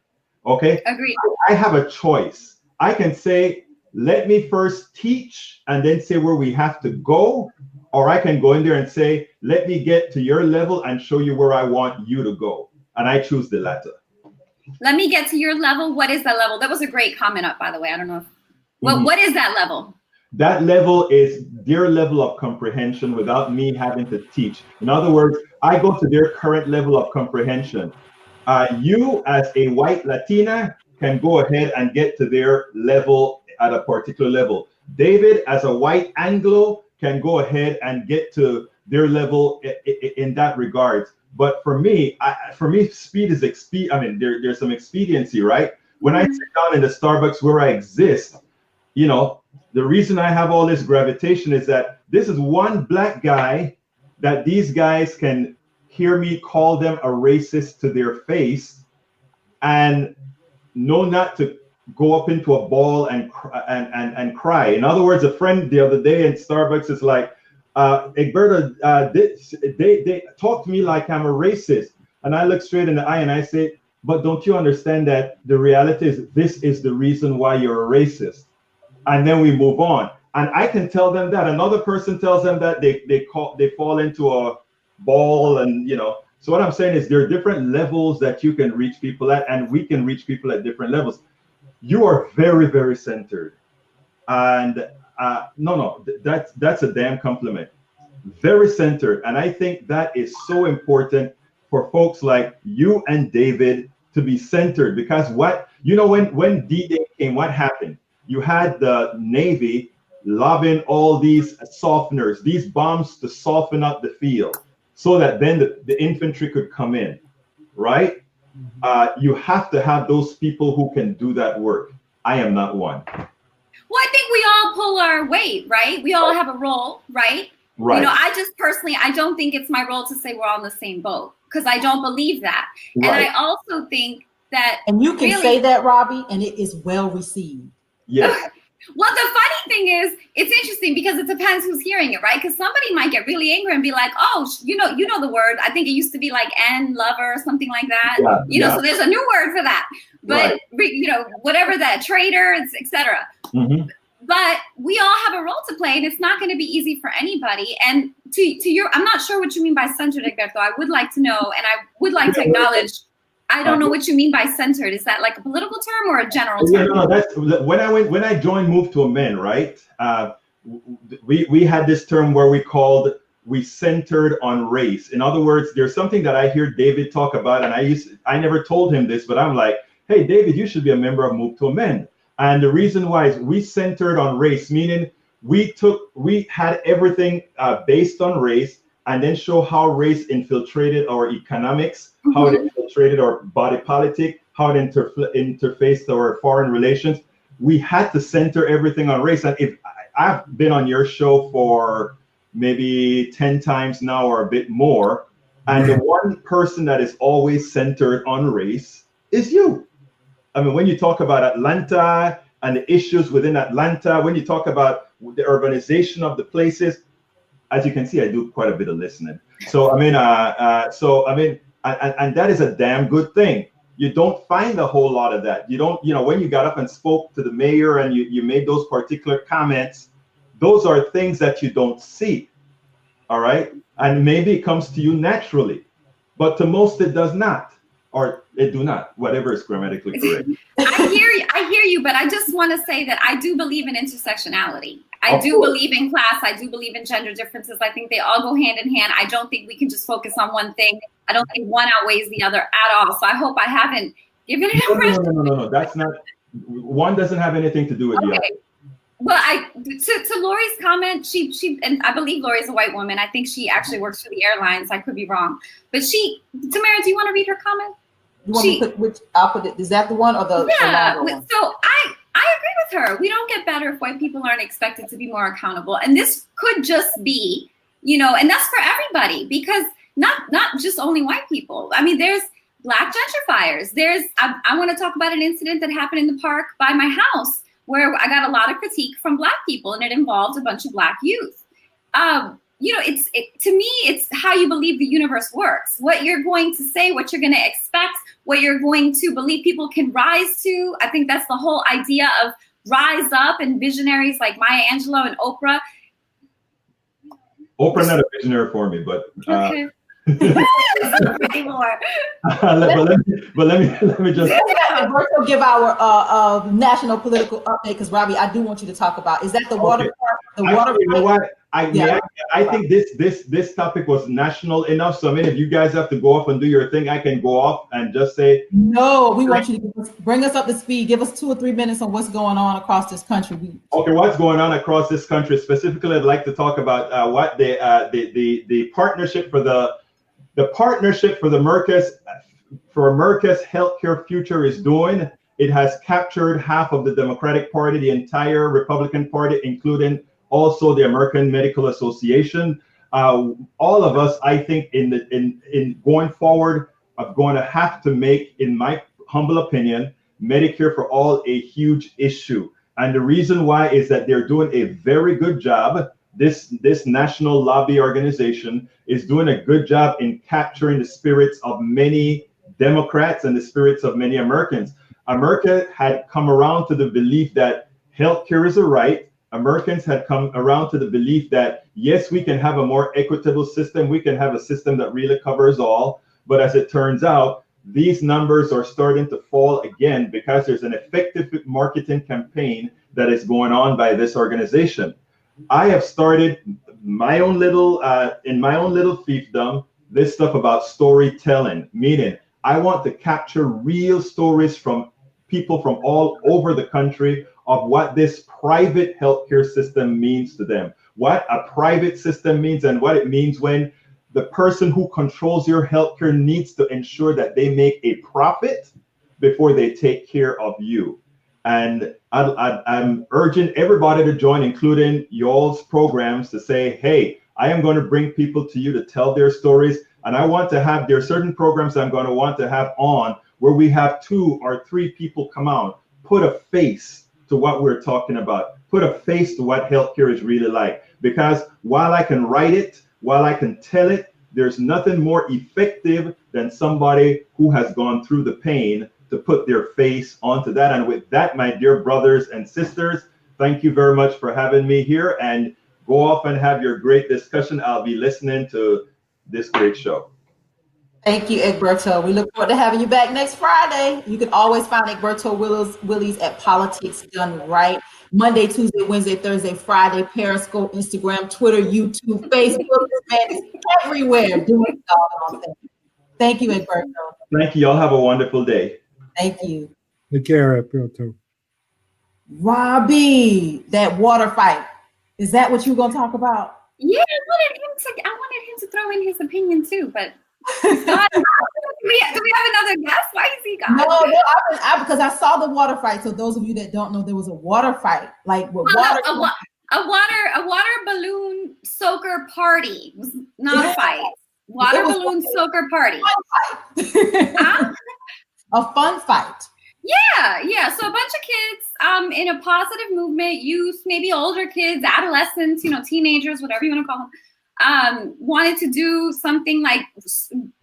Okay? Agreed. I have a choice. I can say, let me first teach and then say where we have to go. Or I can go in there and say, let me get to your level and show you where I want you to go. And I choose the latter. Let me get to your level. What is that level? That was a great comment up, by the way. I don't know. What is that level? That level is their level of comprehension without me having to teach. In other words, I go to their current level of comprehension. You, as a white Latina, can go ahead and get to their level at a particular level. David, as a white Anglo, can go ahead and get to their level in that regard. But for me, speed is expedient. I mean, there's some expediency, right? When I sit down in the Starbucks where I exist, you know, the reason I have all this gravitation is that this is one Black guy that these guys can hear me call them a racist to their face and know not to go up into a ball and cry. In other words, a friend the other day in Starbucks is like, Egberto, they talk to me like I'm a racist. And I look straight in the eye and I say, but don't you understand that the reality is this is the reason why you're a racist? And then we move on. And I can tell them that. Another person tells them that they fall into a ball, and you know. So what I'm saying is there are different levels that you can reach people at, and we can reach people at different levels. You are very, very centered. And that's a damn compliment. Very centered. And I think that is so important for folks like you and David to be centered, because when D-Day came, what happened? You had the Navy lobbing all these softeners, these bombs to soften up the field so that then the infantry could come in, right? You have to have those people who can do that work. I am not one. Well, I think we all pull our weight, right? We all have a role, right? Right. You know, I just personally, I don't think it's my role to say we're all in the same boat, because I don't believe that. Right. And I also think that— And you can say that, Robbie, and it is well received. Yes. Well, the funny thing is, it's interesting because it depends who's hearing it, right? Because somebody might get really angry and be like, "Oh, you know the word. I think it used to be like N lover or something like that. Yeah, you know, so there's a new word for that. But Right. you know, whatever that, traitor, etc. Mm-hmm. But we all have a role to play, and it's not going to be easy for anybody. And to your, I'm not sure what you mean by centered, Egberto. I would like to know, and I would like to acknowledge. I don't know what you mean by centered. Is that like a political term or a general term? No, that's when I joined Move to Amend, right? We had this term where we centered on race. In other words, there's something that I hear David talk about, and I never told him this, but I'm like, hey, David, you should be a member of Move to Amend. And the reason why is we centered on race, meaning we had everything based on race, and then show how race infiltrated our economics, how it infiltrated our body politic, how it interfaced our foreign relations. We had to center everything on race. And if I've been on your show for maybe 10 times now or a bit more, and the one person that is always centered on race is you. I mean, when you talk about Atlanta, and the issues within Atlanta, when you talk about the urbanization of the places, as you can see, I do quite a bit of listening. So I mean, and that is a damn good thing. You don't find a whole lot of that. You don't, when you got up and spoke to the mayor and you made those particular comments, those are things that you don't see. All right. And maybe it comes to you naturally, but to most it does not, or it do not, whatever is grammatically correct. I hear you, but I just want to say that I do believe in intersectionality. I do believe in class. I do believe in gender differences. I think they all go hand in hand. I don't think we can just focus on one thing. I don't think one outweighs the other at all. So I hope I haven't given an impression. No. That's not, one doesn't have anything to do with the other. Well, to Lori's comment, she and I believe Lori is a white woman. I think she actually works for the airlines. I could be wrong, but Tamara, do you want to read her comment? You want me to put which? I'll put it. Is that the one or the? Yeah. The longer one? So I agree with her. We don't get better if white people aren't expected to be more accountable, and this could just be, and that's for everybody, because not just only white people. I mean, there's Black gentrifiers. I want to talk about an incident that happened in the park by my house, where I got a lot of critique from Black people, and it involved a bunch of Black youth. To me, it's how you believe the universe works. What you're going to say, what you're going to expect, what you're going to believe people can rise to. I think that's the whole idea of rise up, and visionaries like Maya Angelou and Oprah. Oprah's not a visionary for me, but. Okay. Anymore. But let me just We'll give our national political update, because Robbie, I do want you to talk about, is that the water park? You know what? I think this topic was national enough. So I mean, if you guys have to go off and do your thing, I can go off and just say. No, we want you to bring us up to speed. Give us 2 or 3 minutes on what's going on across this country. Okay, what's going on across this country? Specifically, I'd like to talk about what the partnership for the partnership for America's healthcare future is doing. It has captured half of the Democratic Party, the entire Republican Party, including also the American Medical Association. All of us, I think, in going forward, are going to have to make, in my humble opinion, Medicare for all a huge issue. And the reason why is that they're doing a very good job. This national lobby organization is doing a good job in capturing the spirits of many Democrats and the spirits of many Americans. America had come around to the belief that healthcare is a right. Americans had come around to the belief that, yes, we can have a more equitable system. We can have a system that really covers all. But as it turns out, these numbers are starting to fall again because there's an effective marketing campaign that is going on by this organization. I have started my own little, in my own little fiefdom, this stuff about storytelling, meaning I want to capture real stories from people from all over the country of what this private healthcare system means to them, what a private system means, and what it means when the person who controls your healthcare needs to ensure that they make a profit before they take care of you. And I'm urging everybody to join, including y'all's programs, to say, hey, I am going to bring people to you to tell their stories. And I want to have, there are certain programs I'm going to want to have on where we have 2 or 3 people come out, put a face to what we're talking about, put a face to what healthcare is really like. Because while I can write it, while I can tell it, there's nothing more effective than somebody who has gone through the pain to put their face onto that. And with that, my dear brothers and sisters, thank you very much for having me here, and go off and have your great discussion. I'll be listening to this great show. Thank you, Egberto. We look forward to having you back next Friday. You can always find Egberto Willies at Politics Done Right. Monday, Tuesday, Wednesday, Thursday, Friday, Periscope, Instagram, Twitter, YouTube, Facebook, man, it's everywhere. Doing all things. Thank you, Egberto. Thank you. Y'all have a wonderful day. Thank you. Take care, Egberto. Robbie, that water fight. Is that what you were going to talk about? Yeah, I wanted him to throw in his opinion too, but do we have another guest? Why is he gone? No, because I saw the water fight. So those of you that don't know, there was a water fight, like with water. A water balloon soaker party. It was not a fight. Water balloon soaker party. A fun fight. Yeah. So a bunch of kids in a positive movement, youth, maybe older kids, adolescents, teenagers, whatever you want to call them, wanted to do something like,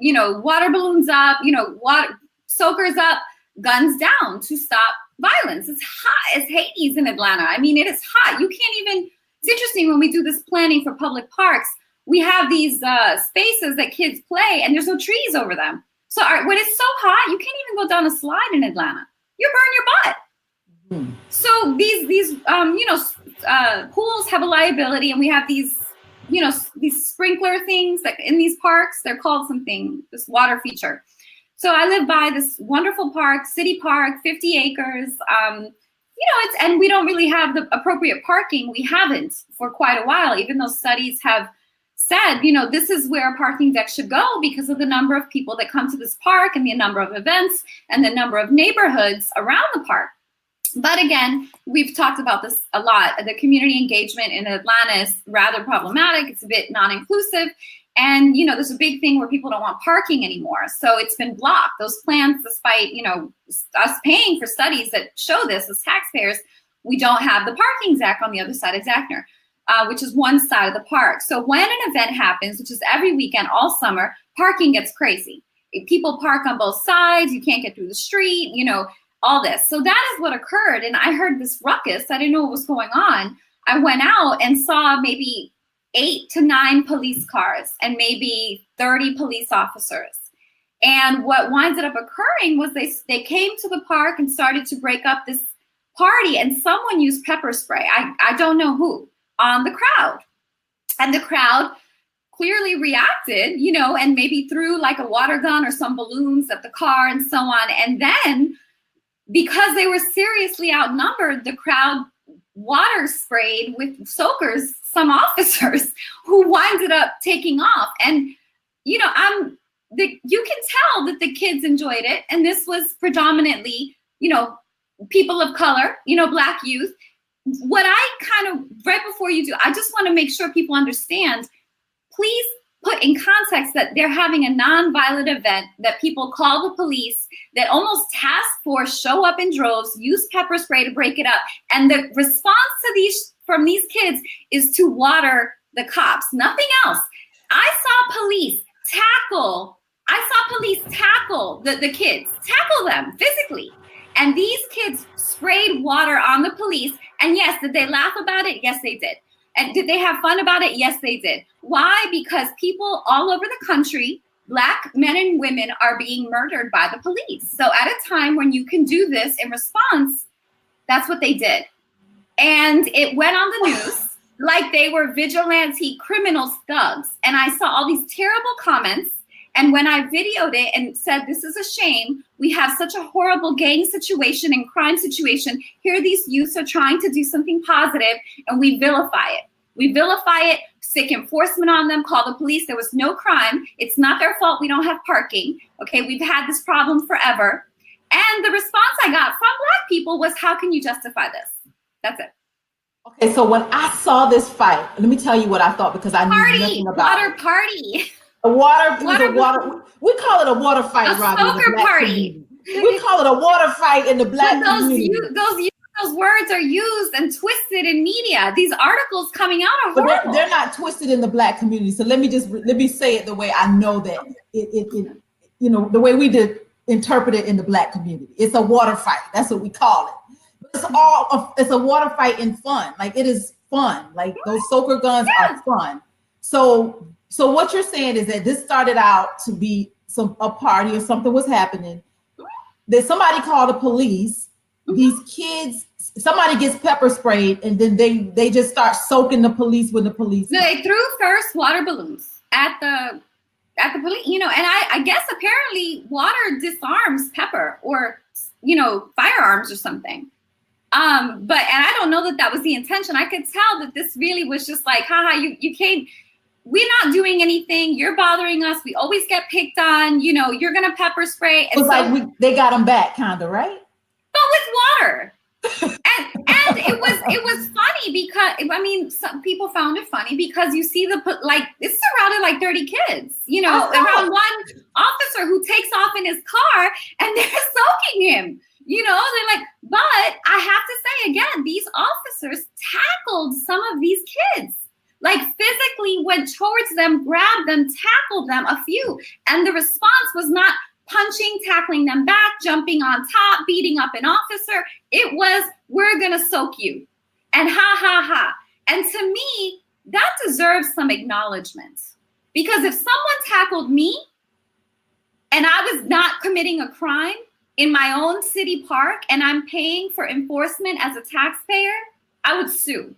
water balloons up, water soakers up, guns down to stop violence. It's hot as Hades in Atlanta. I mean, it is hot. You can't even, it's interesting when we do this planning for public parks, we have these spaces that kids play and there's no trees over them. So when it's so hot, you can't even go down a slide in Atlanta. You burn your butt. Mm. So these pools have a liability, and we have these sprinkler things that in these parks, they're called something, this water feature. So I live by this wonderful park, city park, 50 acres. And we don't really have the appropriate parking. We haven't for quite a while, even though studies have said, this is where a parking deck should go because of the number of people that come to this park and the number of events and the number of neighborhoods around the park. But again, we've talked about this a lot. The community engagement in Atlanta is rather problematic. It's a bit non-inclusive. And, there's a big thing where people don't want parking anymore. So it's been blocked. Those plans, despite, us paying for studies that show this as taxpayers, we don't have the parking ZAC on the other side of Zachner. Which is one side of the park. So when an event happens, which is every weekend, all summer, parking gets crazy. People park on both sides. You can't get through the street, all this. So that is what occurred. And I heard this ruckus. I didn't know what was going on. I went out and saw maybe 8 to 9 police cars and maybe 30 police officers. And what winded up occurring was they came to the park and started to break up this party, and someone used pepper spray. I don't know who. On the crowd. And the crowd clearly reacted, and maybe threw like a water gun or some balloons at the car and so on. And then because they were seriously outnumbered, the crowd water sprayed with soakers some officers who winded up taking off. And, you can tell that the kids enjoyed it. And this was predominantly, people of color, Black youth. What I right before you do, I just want to make sure people understand, please put in context that they're having a non-violent event, that people call the police, that almost task force show up in droves, use pepper spray to break it up. And the response to from these kids is to water the cops, nothing else. I saw police tackle the kids, tackle them physically. And these kids sprayed water on the police. And yes, did they laugh about it? Yes, they did. And did they have fun about it? Yes, they did. Why? Because people all over the country, Black men and women, are being murdered by the police. So at a time when you can do this in response, that's what they did. And it went on the news like they were vigilante criminal thugs. And I saw all these terrible comments. And when I videoed it and said, this is a shame, we have such a horrible gang situation and crime situation. Here these youths are trying to do something positive, and we vilify it. We vilify it, stick enforcement on them, call the police. There was no crime. It's not their fault we don't have parking. Okay, we've had this problem forever. And the response I got from Black people was, how can you justify this? That's it. Okay, so when I saw this fight, let me tell you what I thought, because I knew nothing about water party. We call it a water fight, a soaker party. We call it a water fight in the Black community. Those words are used and twisted in media. These articles coming out are horrible. But they're not twisted in the Black community. So let me say it the way I know that it the way we did interpret it in the Black community. It's a water fight. That's what we call it. It's a water fight in fun. Like, it is fun. Like, those soaker guns are fun. So what you're saying is that this started out to be a party or something was happening. Then somebody called the police. These kids, somebody gets pepper sprayed, and then they just start soaking the police with the police. No, they threw first water balloons at the police, and I guess apparently water disarms pepper or, firearms or something. And I don't know that was the intention. I could tell that this really was just like, haha, you came. We're not doing anything. You're bothering us. We always get picked on. You're gonna pepper spray. And it's like they got them back, kind of, right? But with water. and it was funny because some people found it funny because you see it's surrounded like 30 kids. Around one officer who takes off in his car and they're soaking him. You know, they're like, but I have to say again, these officers tackled some of these kids, like physically went towards them, grabbed them, tackled them, a few. And the response was not punching, tackling them back, jumping on top, beating up an officer. It was, we're going to soak you. And ha, ha, ha. And to me, that deserves some acknowledgement. Because if someone tackled me and I was not committing a crime in my own city park and I'm paying for enforcement as a taxpayer, I would sue.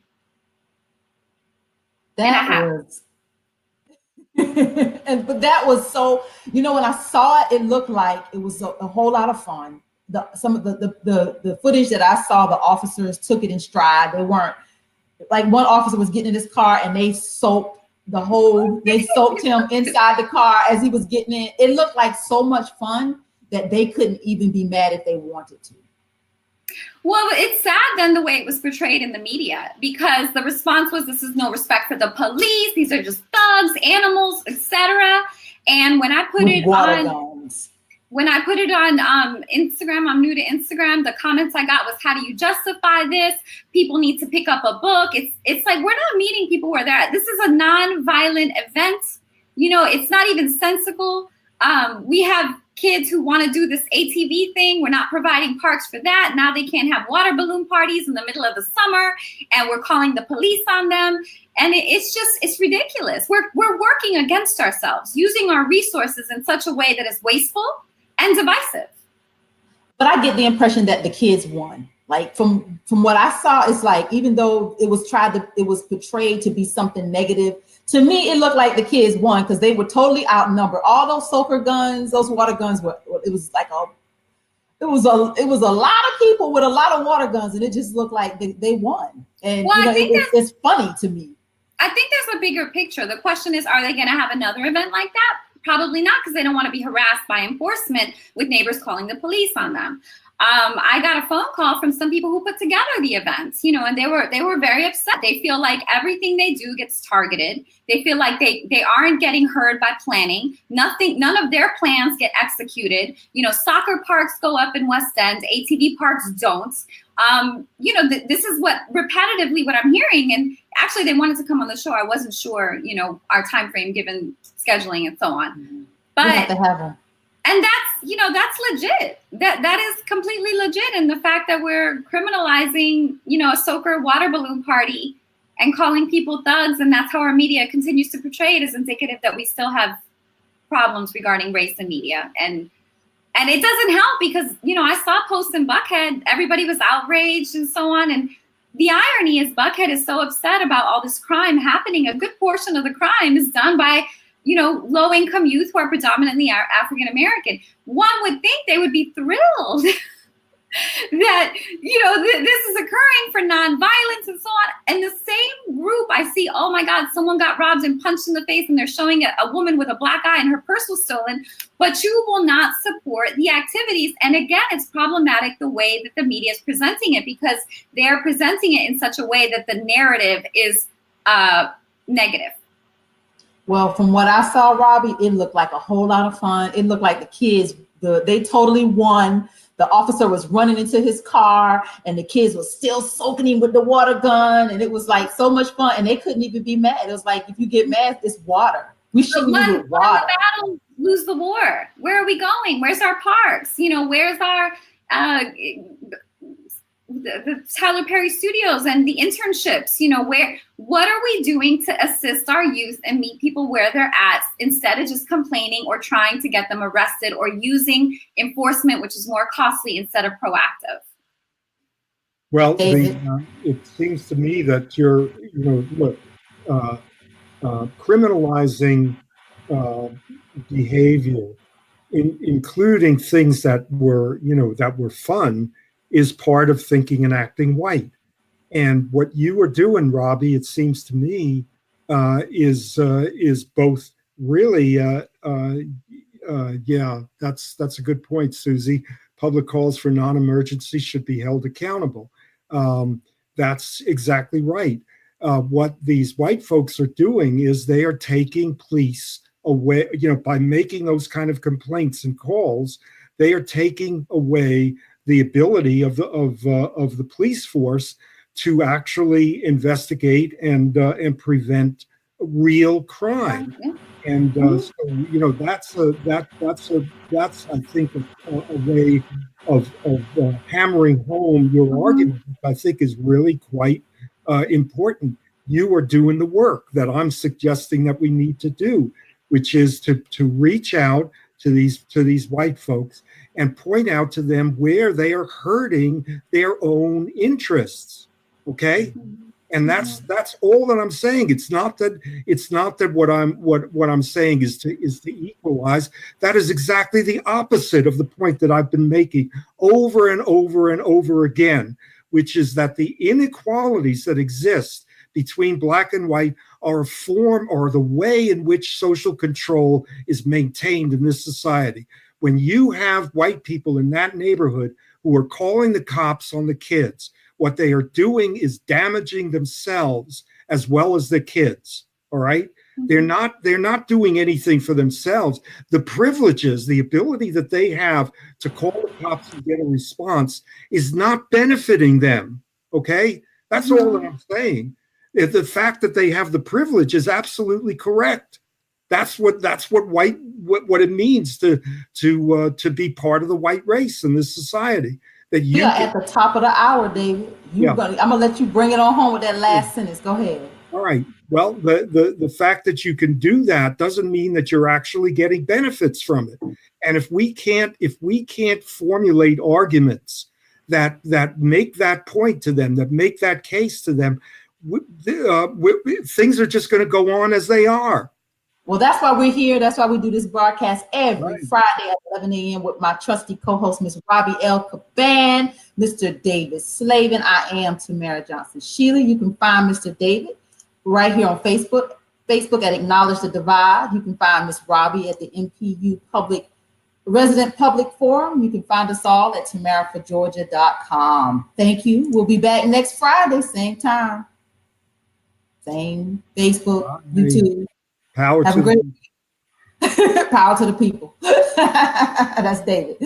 That was, but that was so, you know, when I saw it, it looked like it was a whole lot of fun. Some of the footage that I saw, the officers took it in stride. They weren't, like one officer was getting in his car and they soaked him inside the car as he was getting in. It looked like so much fun that they couldn't even be mad if they wanted to. Well, it's sad then the way it was portrayed in the media, because the response was, this is no respect for the police. These are just thugs, animals, etc. And when I put it on Instagram, I'm new to Instagram, the comments I got was, how do you justify this? People need to pick up a book. It's like, we're not meeting people where they're at. This is a non-violent event. You know, it's not even sensical. We have kids who want to do this ATV thing. We're not providing parks for that. Now they can't have water balloon parties in the middle of the summer, and we're calling the police on them. And it's ridiculous. We're working against ourselves, using our resources in such a way that is wasteful and divisive. But I get the impression that the kids won. Like from what I saw, it's like, even though it was portrayed to be something negative, to me, it looked like the kids won because they were totally outnumbered. All those soaker guns, those water guns it was a lot of people with a lot of water guns, and it just looked like they won. And well, it's funny to me. I think there's a bigger picture. The question is, are they going to have another event like that? Probably not, because they don't want to be harassed by enforcement with neighbors calling the police on them. I got a phone call from some people who put together the events, you know, and they were very upset. They feel like everything they do gets targeted. They feel like they aren't getting heard by planning. None of their plans get executed. You know, soccer parks go up in West End, ATV parks don't. You know, this is repetitively what I'm hearing. And actually, they wanted to come on the show. I wasn't sure, you know, our time frame given scheduling and so on. But we have to have them. And that's legit. That is completely legit. And the fact that we're criminalizing, you know, a soaker water balloon party and calling people thugs, and that's how our media continues to portray it, is indicative that we still have problems regarding race in media. And it doesn't help because, you know, I saw posts in Buckhead, everybody was outraged and so on. And the irony is Buckhead is so upset about all this crime happening. A good portion of the crime is done by, you know, low-income youth who are predominantly African-American. One would think they would be thrilled that, you know, this is occurring for nonviolence and so on. And the same group, I see, oh my God, someone got robbed and punched in the face, and they're showing a woman with a black eye and her purse was stolen, but you will not support the activities. And again, it's problematic the way that the media is presenting it, because they're presenting it in such a way that the narrative is negative. Well, from what I saw, Robbie, it looked like a whole lot of fun. It looked like the kids, they totally won. The officer was running into his car, and the kids were still soaking him with the water gun, and it was like so much fun, and they couldn't even be mad. It was like, if you get mad, it's water. We shouldn't use water. Win the battle, lose the war. Where are we going? Where's our parks? You know, where's our the Tyler Perry Studios and the internships? You know, what are we doing to assist our youth and meet people where they're at, instead of just complaining or trying to get them arrested or using enforcement, which is more costly, instead of proactive? Well, it seems to me that you're, criminalizing behavior, including things that were fun, is part of thinking and acting white. And what you are doing, Robbie, it seems to me, is both really, that's a good point, Susie. Public calls for non-emergency should be held accountable. That's exactly right. What these white folks are doing is they are taking police away, by making those kind of complaints and calls, they are taking away the ability of the police force to actually investigate and prevent real crime. Yeah. And so, you know, that's I think a way of hammering home your argument, which I think is really quite important. You are doing the work that I'm suggesting that we need to do, which is to reach out to these white folks and point out to them where they are hurting their own interests. Okay. And that's all that I'm saying. It's not that what I'm saying is to equalize. That is exactly the opposite of the point that I've been making over and over and over again, which is that the inequalities that exist between black and white are a form or the way in which social control is maintained in this society. When you have white people in that neighborhood who are calling the cops on the kids, what they are doing is damaging themselves as well as the kids. All right. They're not doing anything for themselves. The privileges, the ability that they have to call the cops and get a response is not benefiting them. Okay. That's all that I'm saying. The fact that they have the privilege is absolutely correct. That's what it means to be part of the white race in this society. That you at the top of the hour, David. I'm gonna let you bring it on home with that last sentence. Go ahead. All right. Well, the fact that you can do that doesn't mean that you're actually getting benefits from it. And if we can't formulate arguments that make that point to them, that make that case to them, things are just going to go on as they are. Well, that's why we're here. That's why we do this broadcast every Friday at 11 a.m. with my trusty co-host, Ms. Robbie L. Caban, Mr. David Slavin. I am Tamara Johnson Shealy. You can find Mr. David right here on Facebook at Acknowledge the Divide. You can find Ms. Robbie at the MPU Resident Public Forum. You can find us all at tamaraforgeorgia.com. Thank you. We'll be back next Friday, same time. Same Facebook, YouTube. Power Have to a great power to the people. That's David.